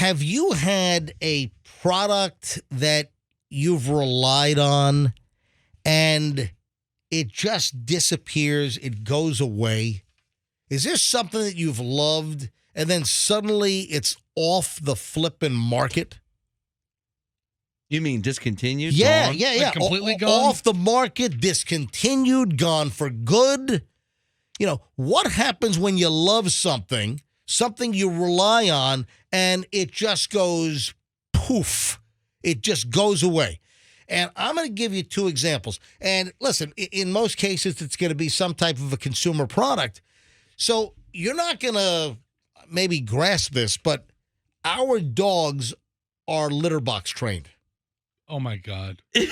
Have you had a product that you've relied on and it just disappears, it goes away? Is there something that you've loved and then suddenly it's off the flipping market? You mean discontinued? Yeah, gone? yeah. Like completely gone? Off the market, discontinued, gone for good. You know, what happens when you love something you rely on, and it just goes poof. It just goes away. And I'm going to give you 2 examples. And listen, in most cases, it's going to be some type of a consumer product. So you're not going to maybe grasp this, but our dogs are litter box trained. Oh, my God. Ew.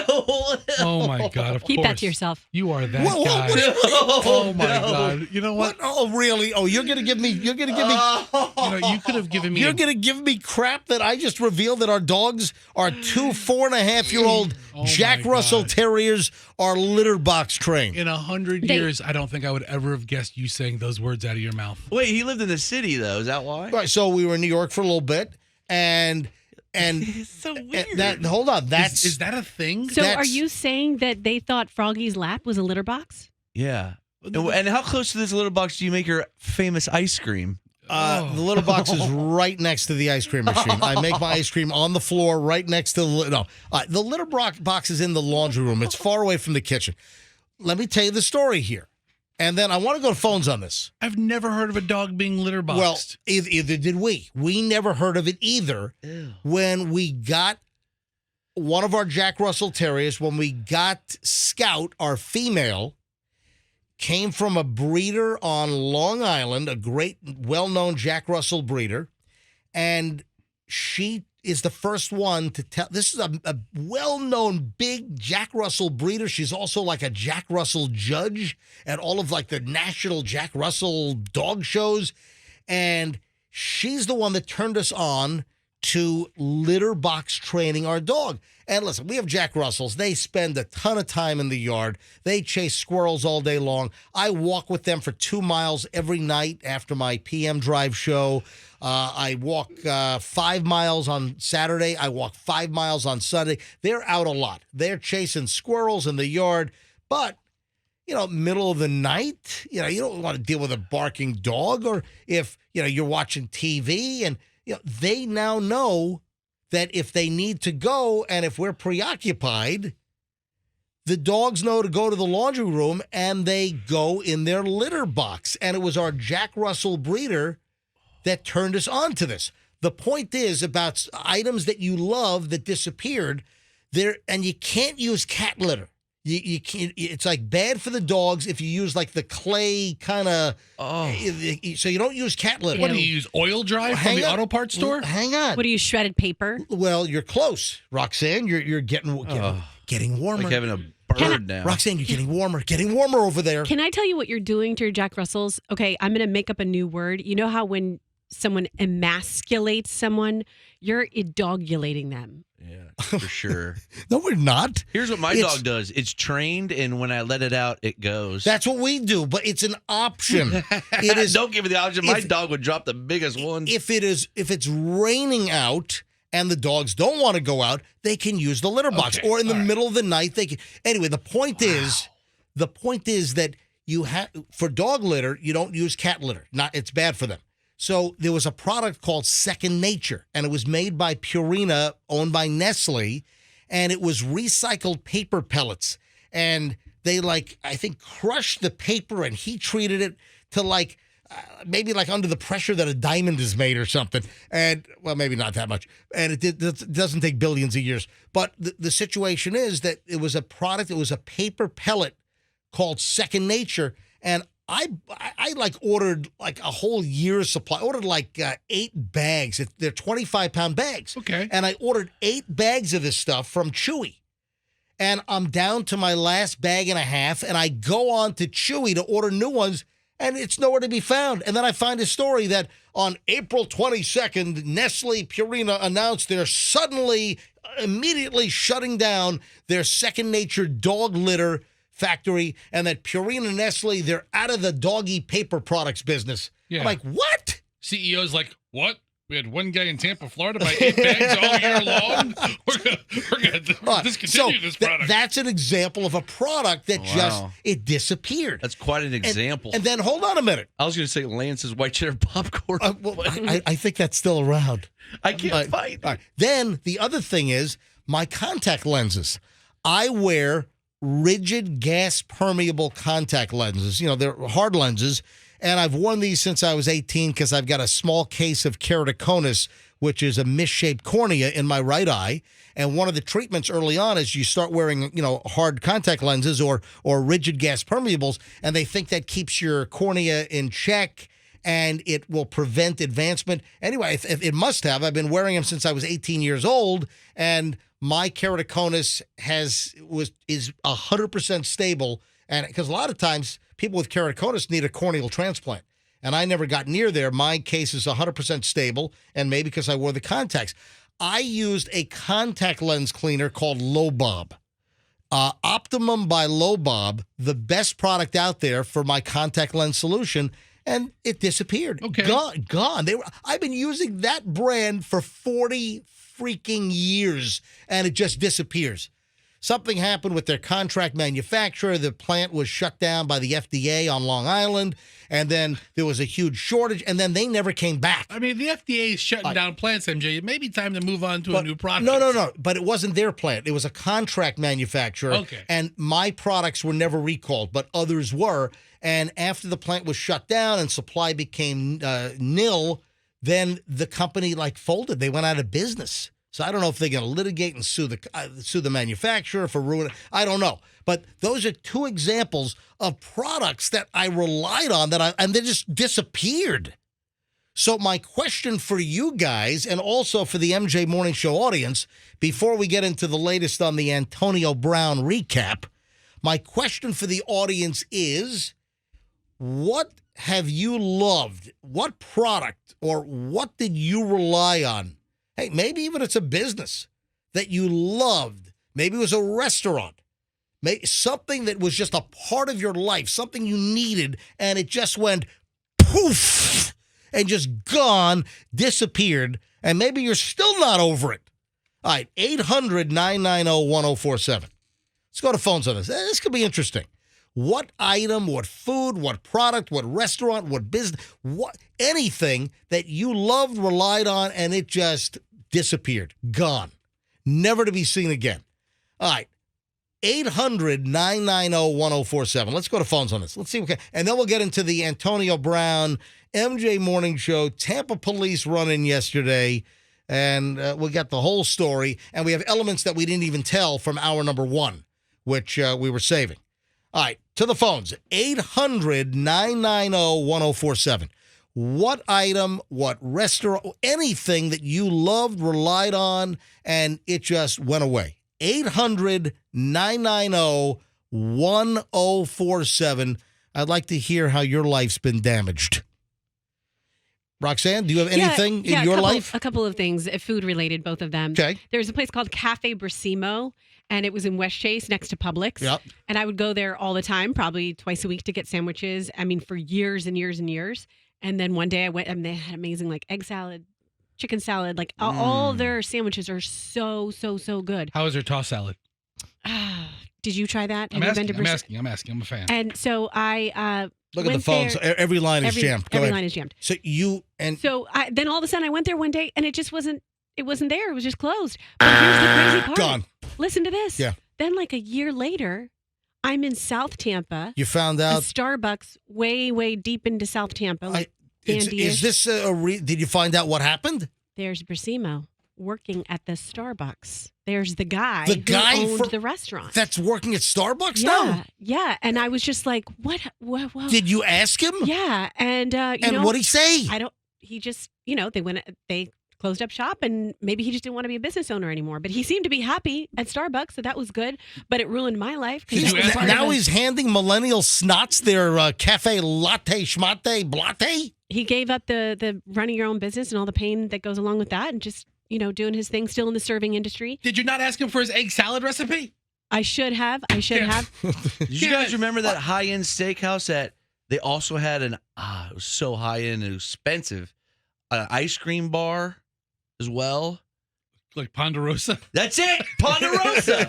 Oh, my God. Of Keep course. that to yourself. You are that What- guy. what- Oh, my God. You know what? Oh, really? Oh, you're going to give me. You know, you could have given me. You're going to give me crap that I just revealed that our dogs are 2 4.5-year-old Oh, Jack my Russell God. Terriers are litter box trained. In 100 They- years, I don't think I would ever have guessed you saying those words out of your mouth. Wait, he lived in the city, though. Is that why? Right. So we were in New York for a little bit, and It's so weird. hold on. That's Is that a thing? So That's- are you saying that they thought Froggy's lap was a litter box? Yeah. And how close to this litter box do you make your famous ice cream? the litter box is right next to the ice cream machine. I make my ice cream on the floor right next to the litter box is in the laundry room. It's far away from the kitchen. Let me tell you the story here. And then I want to go to phones on this. I've never heard of a dog being litter boxed. Well, either did we. We never heard of it either. Ew. When we got one of our Jack Russell Terriers, when we got Scout, our female, came from a breeder on Long Island, a great, well-known Jack Russell breeder, and she is the first one to tell. This is a well-known big Jack Russell breeder. She's also like a Jack Russell judge at all of like the national Jack Russell dog shows. And she's the one that turned us on to litter box training our dog. And listen, we have Jack Russells. They spend a ton of time in the yard. They chase squirrels all day long. I walk with them for 2 miles every night after my PM drive show. I walk 5 miles on Saturday. I walk 5 miles on Sunday. They're out a lot. They're chasing squirrels in the yard. But, middle of the night, you don't want to deal with a barking dog, or if, you're watching TV and, they now know that if they need to go and if we're preoccupied, the dogs know to go to the laundry room and they go in their litter box. And it was our Jack Russell breeder that turned us on to this. The point is about items that you love that disappeared there, and you can't use cat litter. You can't. It's like bad for the dogs if you use like the clay kind of. Oh. So you don't use cat litter. what do you use? Oil dry from the auto parts store? Hang on. What do you, shredded paper? Well, you're close, Roxanne. You're getting warmer. Like having a bird now. Roxanne, you're getting warmer over there. Can I tell you what you're doing to your Jack Russells? Okay, I'm going to make up a new word. You know how when someone emasculates someone, you're dogulating them. Yeah, for sure. No, we're not. Here's what my It's- dog does. It's trained, and when I let it out, it goes. That's what we do, but it's an option. It is. Don't give it the option. My if- dog would drop the biggest one. If it's raining out and the dogs don't want to go out, they can use the litter box. Okay, Or in the all right. middle of the night, they can. Anyway, the point is that you have for dog litter, you don't use cat litter. It's bad for them. So there was a product called Second Nature, and it was made by Purina, owned by Nestle, and it was recycled paper pellets. And they I think crushed the paper and heat treated it to maybe under the pressure that a diamond is made or something. And well, maybe not that much. And it doesn't take billions of years. But the situation is that it was a product, it was a paper pellet called Second Nature. And I ordered a whole year's supply. I ordered 8 bags. They're 25-pound bags. Okay. And I ordered 8 bags of this stuff from Chewy. And I'm down to my last bag and a half, and I go on to Chewy to order new ones, and it's nowhere to be found. And then I find a story that on April 22nd, Nestle Purina announced they're immediately shutting down their Second Nature dog litter factory, and that Purina and Nestle, they're out of the doggy paper products business. Yeah. I'm like, what? CEO's like, what? We had one guy in Tampa, Florida, buy 8 bags all year long. We're gonna discontinue this product. That's an example of a product that it disappeared. That's quite an example. And then hold on a minute. I was going to say Lance's white cheddar popcorn. I think that's still around. I can't find it. All right. Then the other thing is my contact lenses. I wear rigid gas permeable contact lenses. You know, they're hard lenses. And I've worn these since I was 18 because I've got a small case of keratoconus, which is a misshaped cornea in my right eye. And one of the treatments early on is you start wearing, hard contact lenses or rigid gas permeables, and they think that keeps your cornea in check and it will prevent advancement. Anyway, it must have. I've been wearing them since I was 18 years old, and my keratoconus is 100% stable. And because a lot of times people with keratoconus need a corneal transplant, and I never got near there. My case is 100% stable, and maybe because I wore the contacts. I used a contact lens cleaner called Low Bob. Optimum by Low Bob, the best product out there for my contact lens solution, and it disappeared. Okay. Gone. I've been using that brand for 40 freaking years, and it just disappears. Something happened with their contract manufacturer. The plant was shut down by the FDA on Long Island, and then there was a huge shortage, and then they never came back. I mean, the FDA is shutting down plants, MJ. It may be time to move on to a new product. No. But it wasn't their plant. It was a contract manufacturer. Okay. And my products were never recalled, but others were. And after the plant was shut down and supply became nil, then the company folded. They went out of business. So I don't know if they're going to litigate and sue the manufacturer for ruining. I don't know. But those are two examples of products that I relied on and they just disappeared. So my question for you guys, and also for the MJ Morning Show audience, before we get into the latest on the Antonio Brown recap, my question for the audience is, what have you loved? What product or what did you rely on? Hey, maybe even it's a business that you loved. Maybe it was a restaurant. Maybe something that was just a part of your life, something you needed, and it just went poof and just gone, disappeared, and maybe you're still not over it. All right, 800-990-1047. Let's go to phones on this. This could be interesting. What item, what food, what product, what restaurant, what business, anything that you loved, relied on, and it just disappeared, gone, never to be seen again. All right, 800-990-1047. Let's go to phones on this. Let's see. And then we'll get into the Antonio Brown, MJ Morning Show, Tampa police run-in yesterday, and we'll get the whole story. And we have elements that we didn't even tell from hour number 1, which we were saving. All right, to the phones, 800-990-1047. What item, what restaurant, anything that you loved, relied on, and it just went away. 800-990-1047. I'd like to hear how your life's been damaged. Roxanne, do you have anything in your life? A couple of things, food-related, both of them. Okay. There's a place called Cafe Brasimo, and it was in West Chase next to Publix. Yep. And I would go there all the time, probably twice a week to get sandwiches. I mean, for years and years and years. And then one day I went, and they had amazing egg salad, chicken salad. All their sandwiches are so, so, so good. How is their tossed salad? Did you try that? I'm asking. I'm a fan. And so I look at the phones. Every line is jammed. Go every ahead. line is jammed. So then all of a sudden I went there one day and it just wasn't. It wasn't there. It was just closed. But here's the crazy part. Gone. Listen to this. Yeah. Then a year later, I'm in South Tampa. You found A out Starbucks way, way deep into South Tampa. is this did you find out what happened? There's Brasimo working at the Starbucks. There's the guy who owned the restaurant. That's working at Starbucks now? Yeah. And I was just like, what? Did you ask him? Yeah. And, what'd he say? He just, they closed up shop, and maybe he just didn't want to be a business owner anymore. But he seemed to be happy at Starbucks, so that was good. But it ruined my life. Now he's handing millennial snots their cafe latte, schmatte, blatte? He gave up the running your own business and all the pain that goes along with that, and just, doing his thing, still in the serving industry. Did you not ask him for his egg salad recipe? I should have. Did you guys remember that high-end steakhouse that they also had it was so high-end and expensive, an ice cream bar as well. Like Ponderosa. That's it, Ponderosa.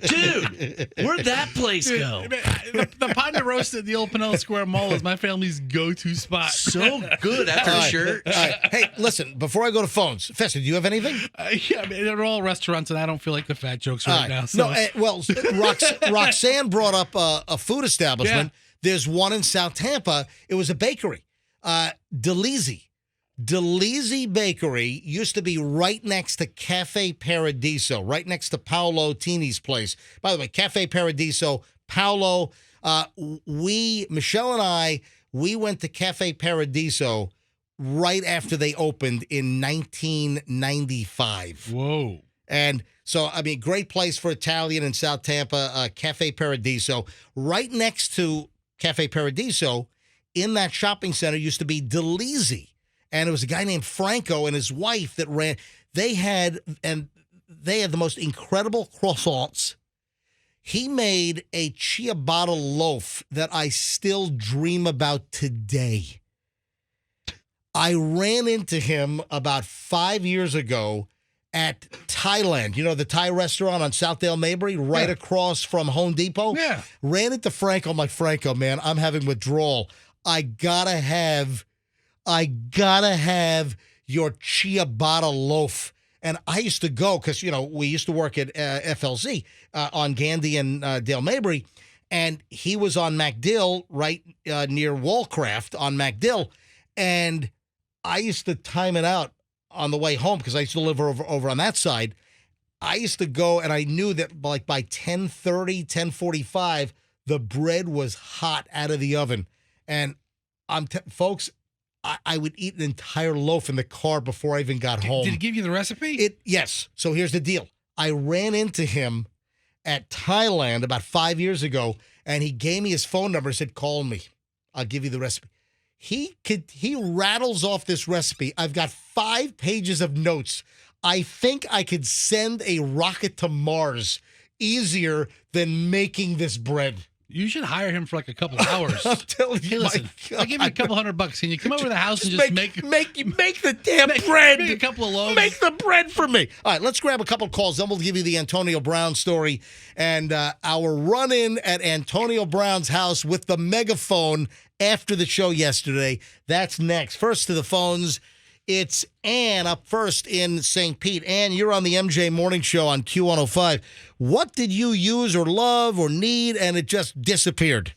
Dude, where'd that place go? The Ponderosa at the old Pinellas Square Mall is my family's go-to spot. So good after All right. church. All right. Hey, listen, before I go to phones, Fester, do you have anything? Yeah, I mean, they're all restaurants, and I don't feel like the fat jokes All right now. So. No, well, Roxanne brought up a food establishment. Yeah. There's one in South Tampa. It was a bakery. Delisi Bakery used to be right next to Cafe Paradiso, right next to Paolo Tini's place. By the way, Cafe Paradiso, Paolo, Michelle and I, we went to Cafe Paradiso right after they opened in 1995. Whoa. And so, I mean, great place for Italian in South Tampa, Cafe Paradiso. Right next to Cafe Paradiso, in that shopping center, used to be Delisi. And it was a guy named Franco and his wife that ran. They had the most incredible croissants. He made a ciabatta loaf that I still dream about today. I ran into him about 5 years ago at Thailand. You know, the Thai restaurant on Southdale Mabry, right across from Home Depot? Yeah. Ran into Franco. I'm like, Franco, man, I'm having withdrawal. I gotta have your ciabatta loaf. And I used to go because, you know, we used to work at FLZ on Gandy and Dale Mabry. And he was on MacDill right near Wallcraft on MacDill. And I used to time it out on the way home because I used to live over on that side. I used to go and I knew that like by 10:30, 10:45, the bread was hot out of the oven. And folks, I would eat an entire loaf in the car before I even got home. Did he give you the recipe? Yes. So here's the deal. I ran into him at Thailand about 5 years ago, and he gave me his phone number and said, call me. I'll give you the recipe. He rattles off this recipe. I've got 5 pages of notes. I think I could send a rocket to Mars easier than making this bread. You should hire him for like a couple hours. I'm telling you, Hey, listen, I'll give you a couple $100. Can you come over to the house and just make the damn bread? Make a couple of loaves. Make the bread for me. All right, let's grab a couple calls. Then we'll give you the Antonio Brown story and our run-in at Antonio Brown's house with the megaphone after the show yesterday. That's next. First to the phones, it's Ann up first in St. Pete. Ann, you're on the MJ Morning Show on Q105. What did you use or love or need and it just disappeared?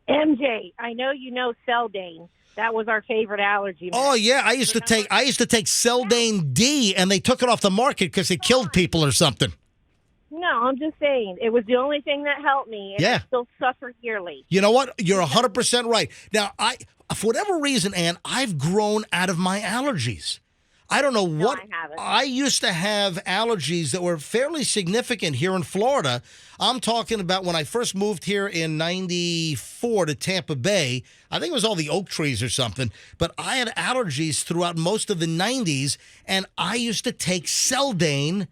MJ, I know you know Celdane. That was our favorite allergy. Oh yeah, I used to take Celdane D, and they took it off the market because it killed people or something. No, I'm just saying it was the only thing that helped me. And Yeah. I still suffer yearly. You know what? You're 100% right. Now, for whatever reason, Ann, I've grown out of my allergies. I don't know what. I haven't. I used to have allergies that were fairly significant here in Florida. I'm talking about when I first moved here in 94 to Tampa Bay. I think it was all the oak trees or something. But I had allergies throughout most of the 90s, and I used to take Celdane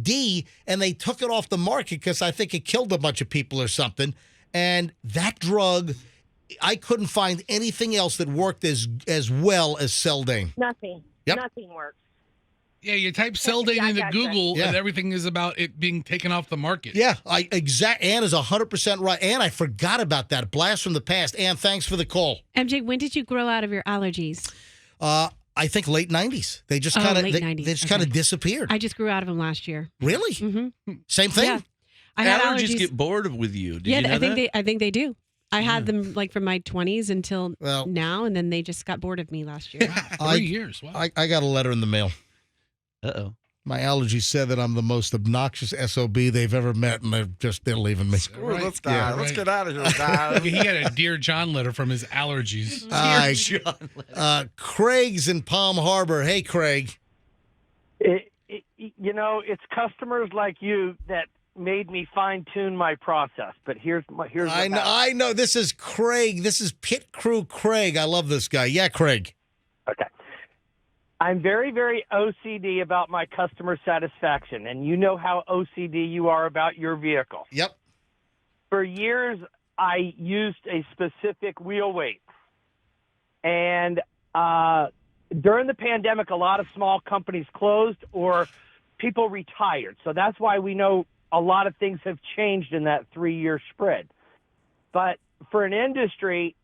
D, and they took it off the market because I think it killed a bunch of people or something. And that drug, I couldn't find anything else that worked as well as Celdane. Nothing. Yep. Nothing works. Yeah, you type Celdane I into gotcha. Google, Yeah. and everything is about it being taken off the market. Yeah, Ann is 100% right. Ann, I forgot about that. Blast from the past. Ann, thanks for the call. MJ, when did you grow out of your allergies? I think late 90s. They just Oh, kind of late 90s. they just kind of Okay. disappeared. I just grew out of them last year. Really? Mm-hmm. Same thing? Yeah. I had allergies. get bored with you. Did Yeah, you know I think that? I think they do. I had them like from my 20s until Well- now, and then they just got bored of me last year. Wow, 3 years. Wow. I got a letter in the mail. Uh-oh. My allergies said that I'm the most obnoxious SOB they've ever met, and they're leaving me. Right. This guy. Yeah, Let's right. get out of here, guys. He got a Dear John letter from his allergies. Craig's in Palm Harbor. Hey, Craig. It's customers like you that made me fine tune my process. But here's what happened. I know. This is Craig. This is Pit Crew Craig. I love this guy. Yeah, Craig. Okay. I'm very, very OCD about my customer satisfaction, and you know how OCD you are about your vehicle. Yep. For years, I used a specific wheel weight, and during the pandemic, a lot of small companies closed or people retired. So that's why we know a lot of things have changed in that 3-year spread. But for an industry,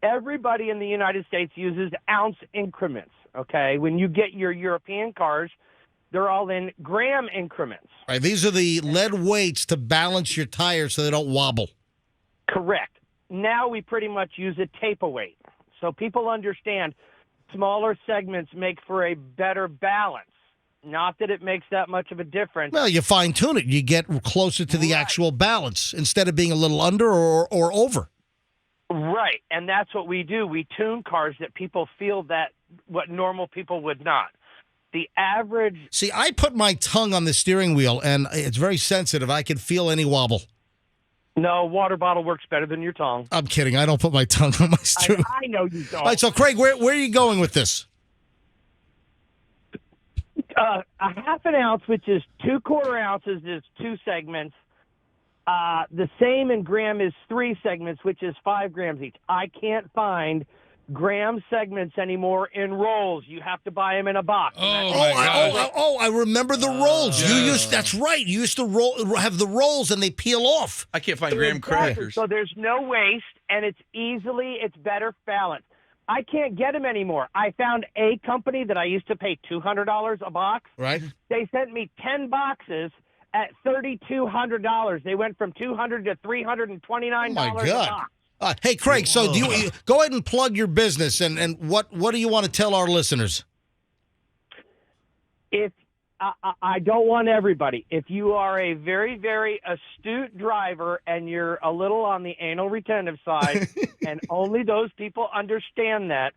everybody in the United States uses ounce increments, okay? When you get your European cars, they're all in gram increments. All right, these are the lead weights to balance your tires so they don't wobble. Correct. Now we pretty much use a tape weight. So people understand smaller segments make for a better balance. Not that it makes that much of a difference. Well, you fine-tune it. You get closer to the actual balance instead of being a little under or over. Right, and that's what we do. We tune cars that people feel that what normal people would not. The average... See, I put my tongue on the steering wheel, and it's very sensitive. I can feel any wobble. No, water bottle works better than your tongue. I'm kidding. I don't put my tongue on my steering wheel. I know you don't. All right, so, Craig, where are you going with this? A half an ounce, which is 2/4 ounces, is 2 segments. The same in gram is 3 segments, which is 5 grams each. I can't find gram segments anymore in rolls. You have to buy them in a box. I remember the rolls. That's right. You used to have the rolls and they peel off. I can't find graham crackers. So there's no waste, and it's better balanced. I can't get them anymore. I found a company that I used to pay $200 a box. Right. They sent me 10 boxes at $3,200. They went from $200 to $329 Oh my a God. box. Hey, Craig, so do you go ahead and plug your business, and what do you want to tell our listeners? If I don't want everybody. If you are a very, very astute driver and you're a little on the anal retentive side, and only those people understand that,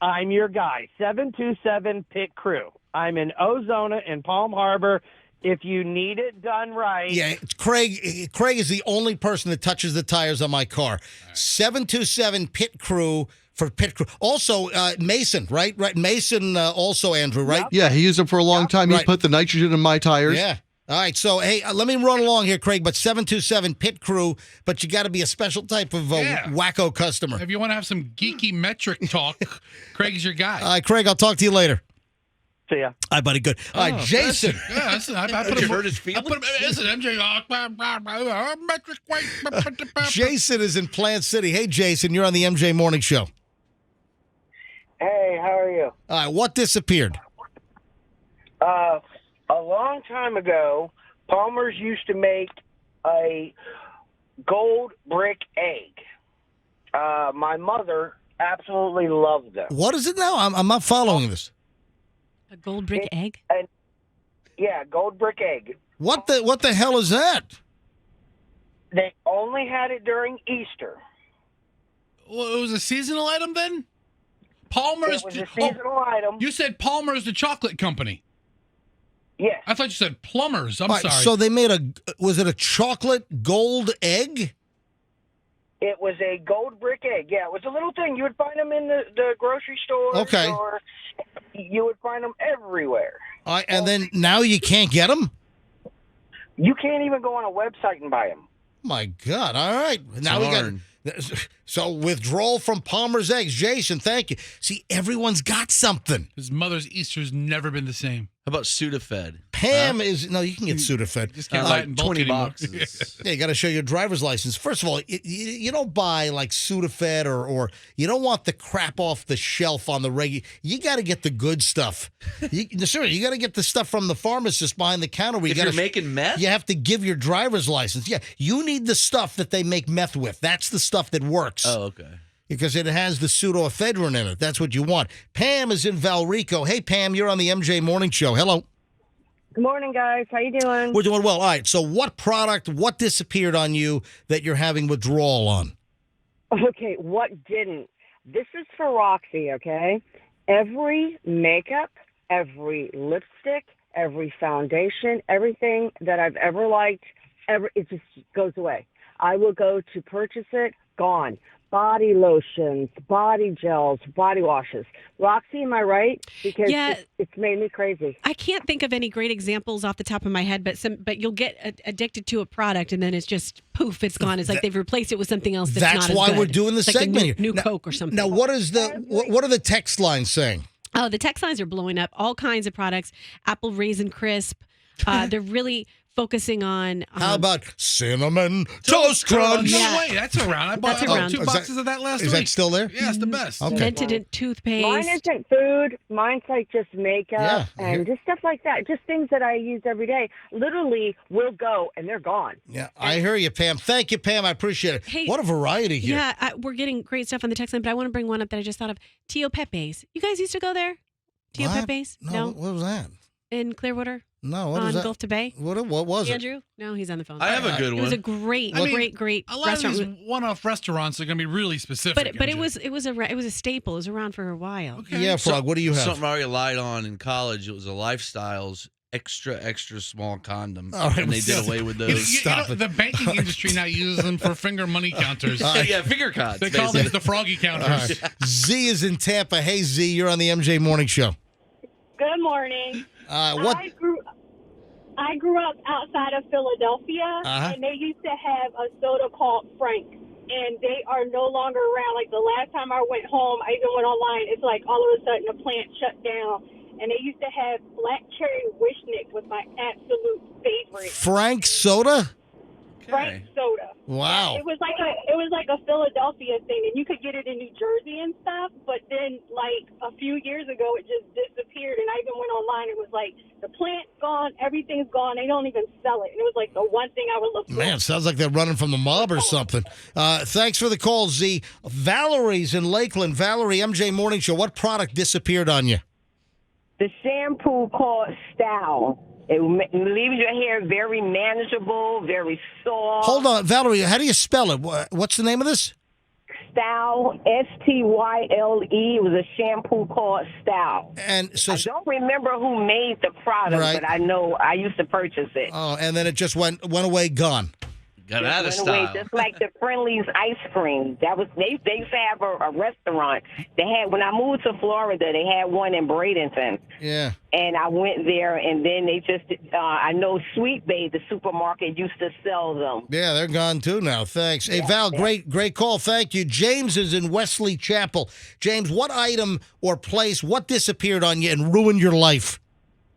I'm your guy. 727 Pit Crew. I'm in Ozona in Palm Harbor. If you need it done right. Yeah, Craig is the only person that touches the tires on my car. 727 Pit Crew for Pit Crew. Also, Mason, right? Right. Mason, also Andrew, right? Yeah, he used them for a long time. He put the nitrogen in my tires. Yeah. All right. So, hey, let me run along here, Craig, but 727 Pit Crew, but you got to be a special type of wacko customer. If you want to have some geeky metric talk, Craig's your guy. All right, Craig, I'll talk to you later. See ya. All right, buddy. Good. All right, Jason. I put him. Hurt his feelings? I put him. Listen, MJ. Metric weight. Jason is in Plant City. Hey, Jason, you're on the MJ Morning Show. Hey, how are you? All right, what disappeared? A long time ago, Palmer's used to make a gold brick egg. My mother absolutely loved them. What is it now? I'm not following this. A gold brick egg? Yeah, gold brick egg. What the hell is that? They only had it during Easter. Well, it was a seasonal item then? Palmer's. It was a seasonal item. You said Palmer's the chocolate company. Yes. I thought you said Plumbers. I'm All right, sorry. so they made was it a chocolate gold egg? It was a gold brick egg. Yeah, it was a little thing. You would find them in the grocery store. Okay. Or you would find them everywhere. All right, and then now you can't get them? You can't even go on a website and buy them. My God. All right. Now we got... So withdrawal from Palmer's Eggs. Jason, thank you. See, everyone's got something. His mother's Easter's never been the same. How about Sudafed? Pam is... No, you can get Sudafed. Just can't buy it in bulk 20 anymore. boxes. Yeah, you got to show your driver's license. First of all, you don't buy like Sudafed or you don't want the crap off the shelf on the regular. You got to get the good stuff. You got to get the stuff from the pharmacist behind the counter. Where If you're making meth? You have to give your driver's license. Yeah, you need the stuff that they make meth with. That's the stuff that works. Oh, okay. Because it has the pseudoephedrine in it. That's what you want. Pam is in Valrico. Hey, Pam, you're on the MJ Morning Show. Hello. Good morning, guys. How you doing? We're doing well. All right. So what disappeared on you that you're having withdrawal on? Okay, what didn't? This is for Roxy, okay? Every makeup, every lipstick, every foundation, everything that I've ever liked, it just goes away. I will go to purchase it, gone. body lotions, body gels, body washes. Roxy, am I right? Because Yeah. it's made me crazy. I can't think of any great examples off the top of my head, but you'll get addicted to a product and then it's just poof, it's gone. It's like they've replaced it with something else that's not as why good. we're doing the It's like segment a here. new Now- Coke or something. Now, what are the text lines saying? Oh, the text lines are blowing up. All kinds of products. Apple Raisin Crisp. They're really focusing on. How about cinnamon toast crunch? No Yeah. way, that's around. I bought That's around. 2 boxes of that last week. Is that still there? Yeah, it's the best. Okay. Mentadent toothpaste. Mine isn't food. Mine's like just makeup Yeah. and just stuff like that. Just things that I use every day. Literally will go and they're gone. Yeah, I hear you, Pam. Thank you, Pam. I appreciate it. Hey, what a variety here. Yeah, we're getting great stuff on the text line, but I want to bring one up that I just thought of. Tio Pepe's. You guys used to go there? Tio What? Pepe's? No, what was that? In Clearwater? No, what on is that? Gulf to Bay? What was it? Andrew? No, he's on the phone. I have a good It was a one. great, I mean, great A lot restaurant. of these one-off restaurants are going to be really specific. But it MJ. was a staple. It was around for a while. Okay. Yeah, Frog, what do you have? Something I relied on in college. It was a Lifestyles extra small condom, All right, and they did away with those. Stop it. The banking industry now uses them for finger money counters. Yeah, finger cots. They call these the Froggy counters. All right. Z is in Tampa. Hey, Z, you're on the MJ Morning Show. Good morning. What? I grew up outside of Philadelphia, and they used to have a soda called Frank, and they are no longer around. Like the last time I went home, I even went online. It's like all of a sudden the plant shut down, and they used to have black cherry wishnick was my absolute favorite. Frank soda? Frank soda. Wow. It was like a Philadelphia thing, and you could get it in New Jersey and stuff. But then, like a few years ago, it just disappeared. And I even went online. It was like the plant's gone, everything's gone. They don't even sell it. And it was like the one thing I would look for. Man, sounds like they're running from the mob or something. Thanks for the call, Z. Valerie's in Lakeland. Valerie, MJ Morning Show. What product disappeared on you? The shampoo called Style. It leaves your hair very manageable, very soft. Hold on, Valerie. How do you spell it? What's the name of this? Style, Style. It was a shampoo called Style. And so I don't remember who made the product, Right. but I know I used to purchase it. Oh, and then it just went away, gone. Got out of Went away, style. just like the Friendly's ice cream. That was they used to have a restaurant. They had when I moved to Florida, they had one in Bradenton. Yeah. And I went there, and then they just I know Sweet Bay, the supermarket, used to sell them. Yeah, they're gone too now. Thanks. Hey, Val, great call. Thank you. James is in Wesley Chapel. James, what item or place, what disappeared on you and ruined your life?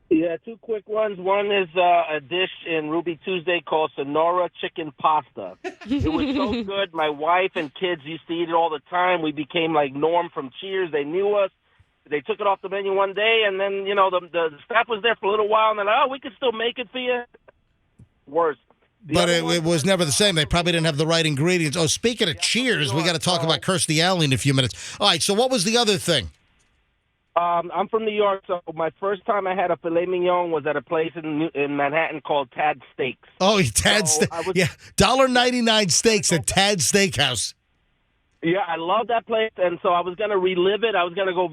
Yeah, two quick ones. One is a dish in Ruby Tuesday called Sonora Chicken Pasta. It was so good. My wife and kids used to eat it all the time. We became like Norm from Cheers. They knew us. They took it off the menu one day, and then, you know, the staff was there for a little while, and they're like, oh, we can still make it for you. Worse. But it was never the same. They probably didn't have the right ingredients. Oh, speaking of Cheers, we got to talk about Kirstie Alley in a few minutes. All right, so what was the other thing? I'm from New York, so my first time I had a filet mignon was at a place in Manhattan called Tad Steaks. Oh, Tad So I was- yeah, $1.99 steaks at Tad Steakhouse. Yeah, I love that place, and so I was gonna relive it. I was gonna go.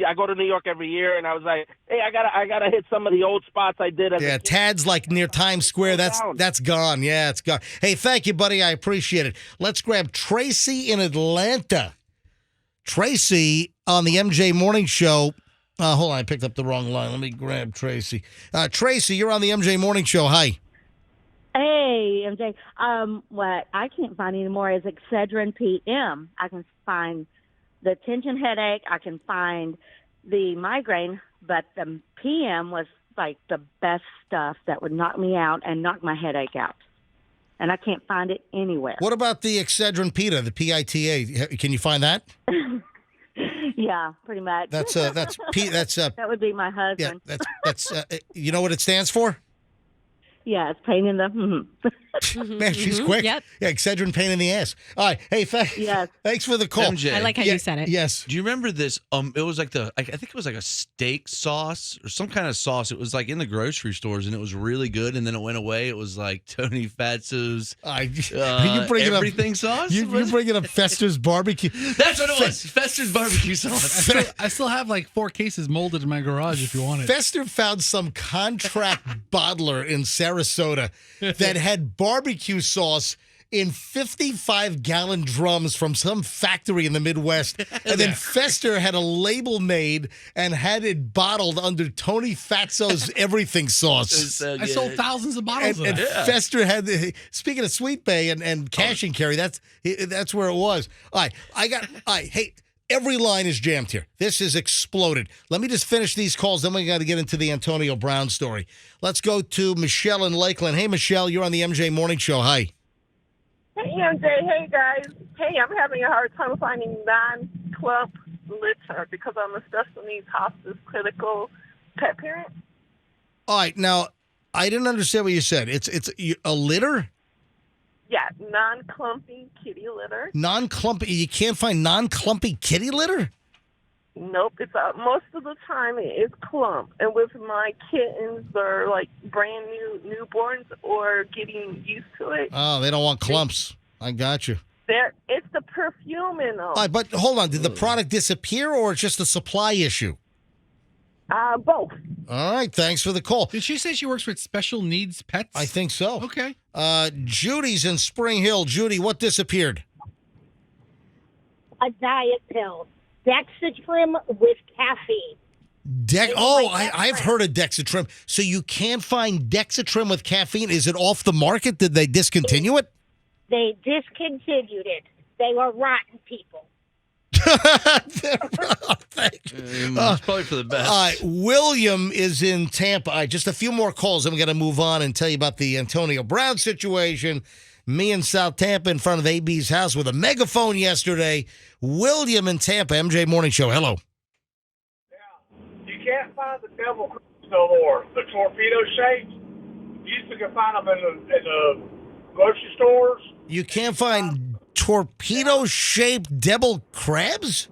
I go to New York every year, and I was like, hey, I gotta hit some of the old spots I did. As a Yeah, kid. Tad's like near Times Square. That's gone. Yeah, it's gone. Hey, thank you, buddy. I appreciate it. Let's grab Tracy in Atlanta. Tracy on the MJ Morning Show. Hold on, I picked up the wrong line. Let me grab Tracy. Tracy, you're on the MJ Morning Show. Hi. Hey, MJ. What I can't find anymore is Excedrin PM. I can find the tension headache. I can find the migraine, but the PM was like the best stuff that would knock me out and knock my headache out. And I can't find it anywhere. What about the Excedrin Pita, the PITA? Can you find that? Yeah, pretty much. That's that would be my husband. Yeah, that's you know what it stands for? Yeah, it's pain in the. Man, she's quick. Yep. Yeah, Excedrin pain in the ass. All right. Hey, thanks for the call. MJ. I like how you said it. Yes. Do you remember this? It was like I think it was like a steak sauce or some kind of sauce. It was like in the grocery stores, and it was really good. And then it went away. It was like Tony Fatso's. Are you bringing everything up sauce? You bringing up Fester's barbecue? That's what it was. Fester's barbecue sauce. I still have like 4 cases molded in my garage if you want it. Fester found some contract bottler in Sarasota that had barbecue sauce in 55-gallon drums from some factory in the Midwest. And then Fester had a label made and had it bottled under Tony Fatso's everything sauce. I sold thousands of bottles of and it. Fester had, speaking of Sweet Bay and cash and carry, that's where it was. All right, hey, every line is jammed here. This has exploded. Let me just finish these calls, then we got to get into the Antonio Brown story. Let's go to Michelle in Lakeland. Hey, Michelle, you're on the MJ Morning Show. Hi. Hey, MJ. Hey, guys. Hey, I'm having a hard time finding non-clump litter because I'm a special needs hospice critical pet parent. All right, now, I didn't understand what you said. It's a litter? Yeah, non-clumpy kitty litter. Non-clumpy. You can't find non-clumpy kitty litter? Nope. It's most of the time it is clump. And with my kittens, they're like brand new newborns or getting used to it. Oh, they don't want clumps. I got you. It's the perfume in them. All right, but hold on. Did the product disappear or it's just a supply issue? Both. All right, thanks for the call. Did she say she works with special needs pets? I think so. Okay. Judy's in Spring Hill. Judy, what disappeared? A diet pill. Dexatrim with caffeine. I've heard of Dexatrim. So you can't find Dexatrim with caffeine? Is it off the market? Did they discontinue it? They discontinued it. They were rotten people. It's probably for the best. William is in Tampa. Just a few more calls, and we're going to move on and tell you about the Antonio Brown situation. Me in South Tampa in front of AB's house with a megaphone yesterday. William in Tampa, MJ Morning Show. Hello. You can't find the devil crabs no more. The torpedo shapes. You used to find them in the grocery stores. You can't find torpedo-shaped devil crabs?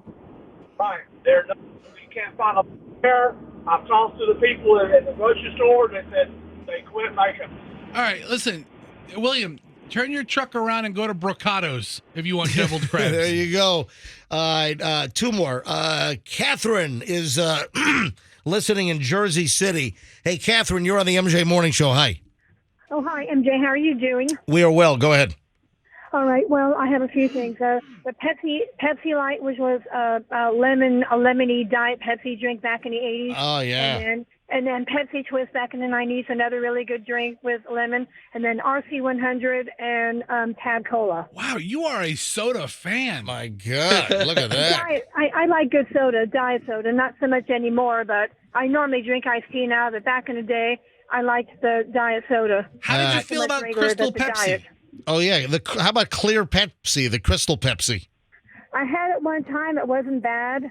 Right. You can't find them there. I've talked to the people in the grocery store that said they quit making them. All right, listen, William, turn your truck around and go to Brocado's if you want deviled crabs. There you go. Two more. Catherine is listening in Jersey City. Hey, Catherine, you're on the MJ Morning Show. Hi. Oh, hi, MJ. How are you doing? We are well. Go ahead. All right. Well, I have a few things. The Pepsi Light, which was a lemony diet Pepsi drink back in the 80s. Oh, yeah. And then Pepsi Twist back in the 90s, another really good drink with lemon. And then RC100 and Tab Cola. Wow, you are a soda fan. My God, look at that. I like good soda, diet soda, not so much anymore, but I normally drink iced tea now, but back in the day, I liked the diet soda. How did you feel about Crystal Pepsi? Oh, yeah. How about clear Pepsi, the Crystal Pepsi? I had it one time. It wasn't bad.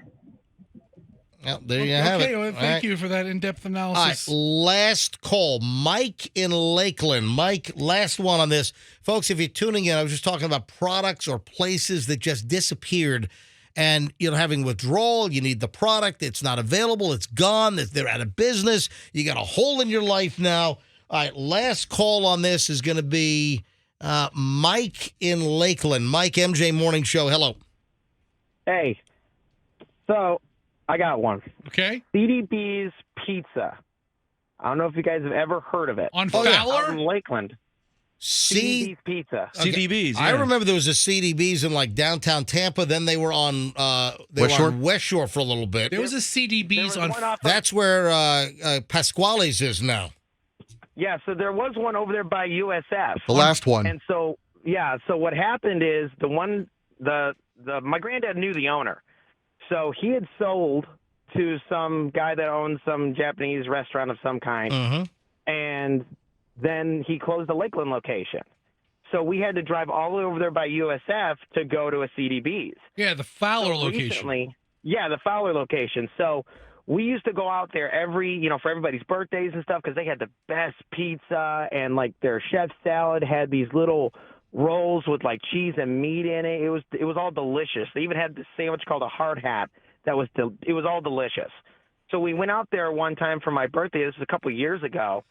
Well, there you have it. Well, thank you for that in-depth analysis. All right, last call. Mike in Lakeland. Mike, last one on this. Folks, if you're tuning in, I was just talking about products or places that just disappeared. And you're having withdrawal. You need the product. It's not available. It's gone. They're out of business. You got a hole in your life now. All right, last call on this is going to be Mike in Lakeland. Mike, MJ Morning Show. Hello. Hey. So, I got one. Okay. CDB's Pizza. I don't know if you guys have ever heard of it. On Fowler? Out in Lakeland. CDB's Pizza. Okay. CDB's. Yeah. I remember there was a CDB's in like downtown Tampa. Then they were on West Shore for a little bit. There was a CDB's on. That's where Pasquale's is now. Yeah, so there was one over there by USF. The last one. And so, yeah, so what happened is my granddad knew the owner. So he had sold to some guy that owns some Japanese restaurant of some kind. Mm-hmm. And then he closed the Lakeland location. So we had to drive all the way over there by USF to go to a CDB's. Yeah, the Fowler location. Yeah, the Fowler location. So we used to go out there for everybody's birthdays and stuff because they had the best pizza and like their chef salad had these little rolls with like cheese and meat in it. It was all delicious. They even had this sandwich called a hard hat it was all delicious. So we went out there one time for my birthday. This was a couple of years ago,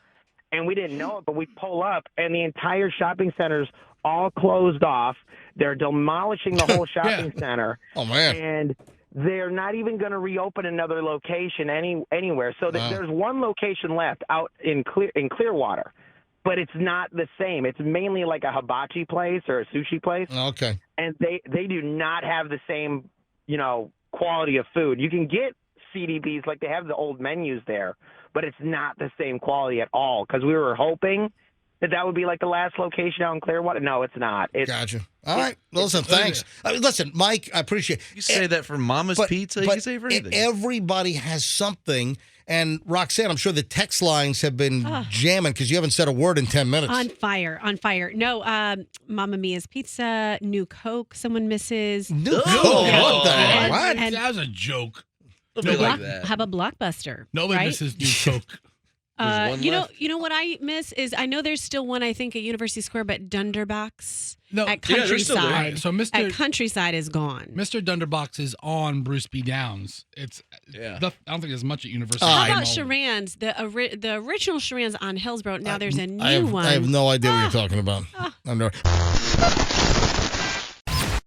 and we didn't know it, but we pull up and the entire shopping center's all closed off. They're demolishing the whole shopping center. Oh man! And they're not even going to reopen another location anywhere. So there's one location left out in Clearwater. but it's not the same. It's mainly like a hibachi place or a sushi place. Okay. And they do not have the same, quality of food. You can get CDBs, like they have the old menus there, but it's not the same quality at all, because we were hoping that would be like the last location out in Clearwater. No, it's not. Gotcha. All right. Listen, thanks. Listen, Mike, I appreciate it. You say that for Mama's Pizza. You can say it for anything. Everybody has something. And Roxanne, I'm sure the text lines have been jamming because you haven't said a word in 10 minutes. On fire. No, Mamma Mia's Pizza, New Coke, someone misses. New Coke? What the hell? What? That was a joke. Like that. How about Blockbuster? Nobody misses New Coke. You know what I miss is, I know there's still one, I think, at University Square, but Dunderbox at Countryside. So at Countryside is gone. Mr. Dunderbox is on Bruce B. Downs. I don't think there's much at University. How about Sharan's? The original Sharan's on Hillsborough. Now there's a new one. I have no idea what you're talking about.